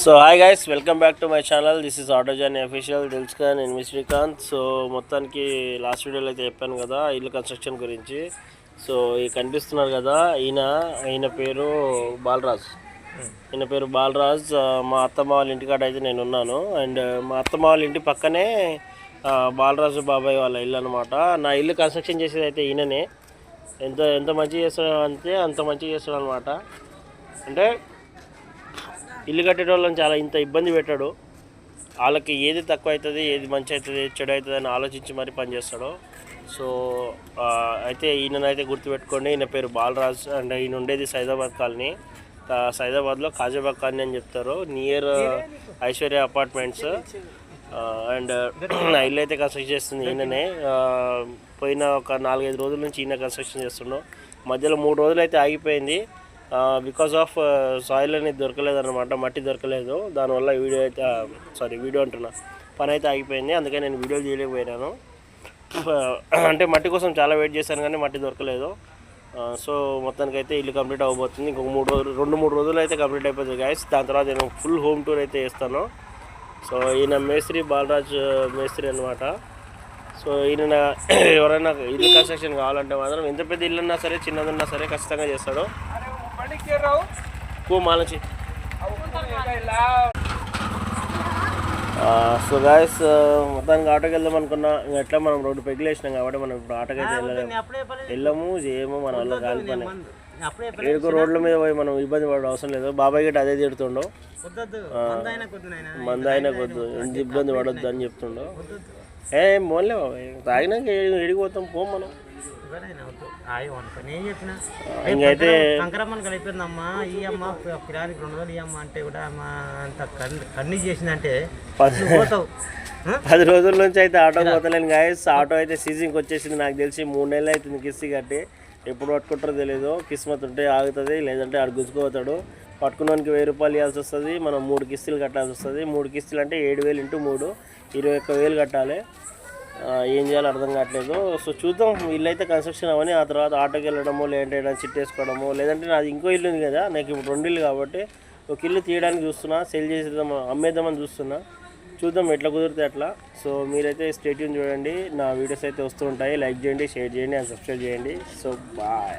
So hi guys, welcome back to my channel. This is auto journey official. Dilskhan and Srikanth. So మొత్తానికి last వీడియోలో అయితే చెప్పాను కదా ఇల్లు కన్స్ట్రక్షన్ గురించి. సో ఈ కనిపిస్తున్నారు కదా, ఈయన పేరు బాలరాజ్. మా అత్తమ్మ వాళ్ళ ఇంటికాడ అయితే నేను ఉన్నాను. అండ్ మా అత్తమ్మ వాళ్ళ ఇంటి పక్కనే బాలరాజు బాబాయ్ వాళ్ళ ఇల్లు అనమాట. నా ఇల్లు కన్స్ట్రక్షన్ చేసేది అయితే ఈయననే. ఎంత మంచిగా చేస్తాడు అంటే అంత మంచిగా చేస్తాడు అనమాట. అంటే ఇల్లు కట్టేటోళ్ళని చాలా ఇంత ఇబ్బంది పెట్టాడు. వాళ్ళకి ఏది తక్కువ అవుతుంది, ఏది మంచి అవుతుంది, చెడు అవుతుంది అని ఆలోచించి మరీ పనిచేస్తాడు. సో అయితే ఈయననైతే గుర్తుపెట్టుకోండి. ఈయన పేరు బాలరాజ్. అండ్ ఈయన ఉండేది సైదాబాద్ కాలనీ. సైదాబాద్లో కాజాబాగ్ కాలనీ అని చెప్తారు, నియర్ ఐశ్వర్య అపార్ట్మెంట్స్. అండ్ నా ఇల్లు అయితే కన్స్ట్రక్షన్ చేస్తుంది ఈయననే. పోయిన ఒక 4-5 రోజుల నుంచి ఈయన కన్స్ట్రక్షన్ చేస్తున్నాం. మధ్యలో 3 రోజులు అయితే ఆగిపోయింది. బికాస్ ఆఫ్ సాయిల్ అనేది దొరకలేదన్నమాట, మట్టి దొరకలేదు. దానివల్ల వీడియో అంటున్నా, పని అయితే ఆగిపోయింది. అందుకే నేను వీడియో చేయలేకపోయినాను. అంటే మట్టి కోసం చాలా వెయిట్ చేశాను కానీ మట్టి దొరకలేదు. సో మొత్తానికైతే ఇల్లు కంప్లీట్ అవ్వబోతుంది. ఇంకొక 2-3 రోజులు అయితే కంప్లీట్ అయిపోతుంది గాయస్. దాని తర్వాత నేను ఫుల్ హోమ్ టూర్ అయితే చేస్తాను. సో ఈయన మేస్త్రి, బాలరాజ్ మేస్త్రి అనమాట. సో ఈయన ఎవరైనా ఇల్లు కన్స్ట్రక్షన్ కావాలంటే మాత్రం ఎంత పెద్ద ఇల్లు ఉన్నా సరే, చిన్నదున్నా సరే ఖచ్చితంగా చేస్తాడు. సో గాయస్, మొత్తానికి ఆటోకి వెళ్దాం అనుకున్నా. ఎట్లా మనం రోడ్డు పెగ్గులు వేసినాం కాబట్టి మనం ఇప్పుడు ఆటోకి అయితే వెళ్ళము చేయము. మన వల్ల కాని పని. ఏడుకో రోడ్ల మీద పోయి మనం ఇబ్బంది పడే అవసరం లేదు. బాబాయ్ గట్టి అదే తిడుతుండో, మందైనా కొద్దు, ఎంత ఇబ్బంది పడొద్దు అని చెప్తుండో. మోన్లే బాబాయ్, తాగినాక ఎడిగిపోతాం పో మనం. ఇంకైతే అయిపోయిందమ్మా ఈ అమ్మ పిల్లలకి 2 రోజులు ఈ అమ్మ అంటే కూడా అమ్మ అంత కన్నీ చేసిందంటే 10 రోజుల నుంచి అయితే ఆటో పోతలేను గాయస్. ఆటో అయితే సీజింగ్కి వచ్చేసింది. నాకు తెలిసి 3 నెలలు అవుతుంది కిస్తీ కట్టి. ఎప్పుడు పట్టుకుంటారో తెలియదు. కిస్మత్ ఉంటే ఆగుతుంది, లేదంటే ఆడు గుంజుకుపోతాడు. పట్టుకున్నానికి 1000 రూపాయలు ఇవ్వాల్సి వస్తుంది. మనం 3 కిస్తీలు కట్టాల్సి వస్తుంది. 3 కిస్తీలు అంటే 7,000 × 3 21,000 కట్టాలి. ఏం చేయాలో అర్థం కావట్లేదు. సో చూద్దాం. ఇల్లు అయితే కన్స్ట్రక్షన్ అవని ఆ తర్వాత ఆటోకి వెళ్ళడమో, లేదంటే చిట్టేసుకోవడమో, లేదంటే నాది ఇంకో ఇల్లు ఉంది కదా, నాకు ఇప్పుడు 2 ఇల్లు కాబట్టి ఒక ఇల్లు తీయడానికి చూస్తున్నా, సెల్ చేసేద్దాం, అమ్మేద్దామని చూస్తున్నా. చూద్దాం ఎట్లా కుదిరితే అట్లా. సో మీరైతే స్టే ట్యూన్ చూడండి. నా వీడియోస్ అయితే వస్తూ ఉంటాయి. లైక్ చేయండి, షేర్ చేయండి అండ్ సబ్స్క్రైబ్ చేయండి. So bye.